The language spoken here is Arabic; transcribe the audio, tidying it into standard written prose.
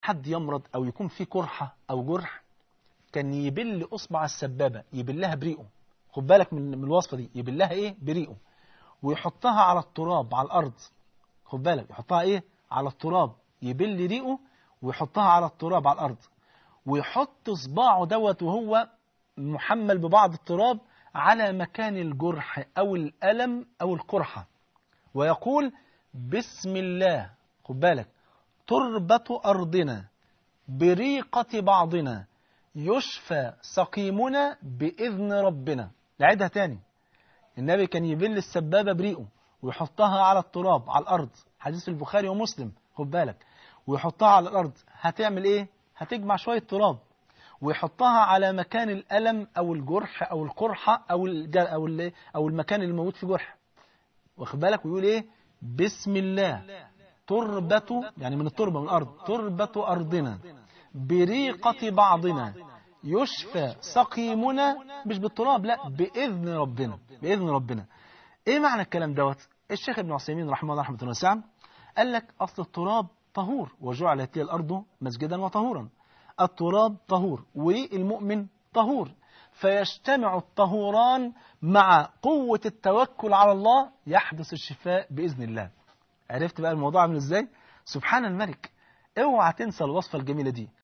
حد يمرض أو يكون فيه قرحة أو جرح، كان يبل أصبع السبابة، يبلها بريقه. خد بالك من الوصفة دي، يبلها إيه؟ بريقه، ويحطها على التراب على الأرض. خد بالك، يحطها إيه؟ على التراب، يبل ريقه ويحطها على التراب على الأرض، ويحط صباعه دوت وهو محمل ببعض التراب على مكان الجرح أو الألم أو القرحة، ويقول بسم الله. خد بالك، تربة أرضنا بريقة بعضنا يشفى سقيمنا بإذن ربنا. نعيدها تاني. النبي كان يبل السبابة بريقه ويحطها على التراب على الأرض، حديث في البخاري ومسلم. خد بالك، ويحطها على الأرض، هتعمل إيه؟ هتجمع شوية تراب ويحطها على مكان الألم أو الجرح أو القرحة أو المكان اللي موجود فيه جرح. واخد بالك، ويقول إيه؟ بسم الله تربة، يعني من التربة من الأرض، تربة أرضنا بريقة بعضنا يشفى سقيمنا، مش بالتراب، لا، بإذن ربنا، بإذن ربنا. إيه معنى الكلام دوت؟ الشيخ ابن عثيمين رحمه الله رحمة واسعة قال لك أصل التراب طهور، وجعلت لي الأرض مسجدا وطهورا. التراب طهور والمؤمن طهور، فيجتمع الطهوران مع قوة التوكل على الله، يحدث الشفاء بإذن الله. عرفت بقى الموضوع عامل إزاي؟ سبحان الملك. اوعى تنسى الوصفة الجميلة دي.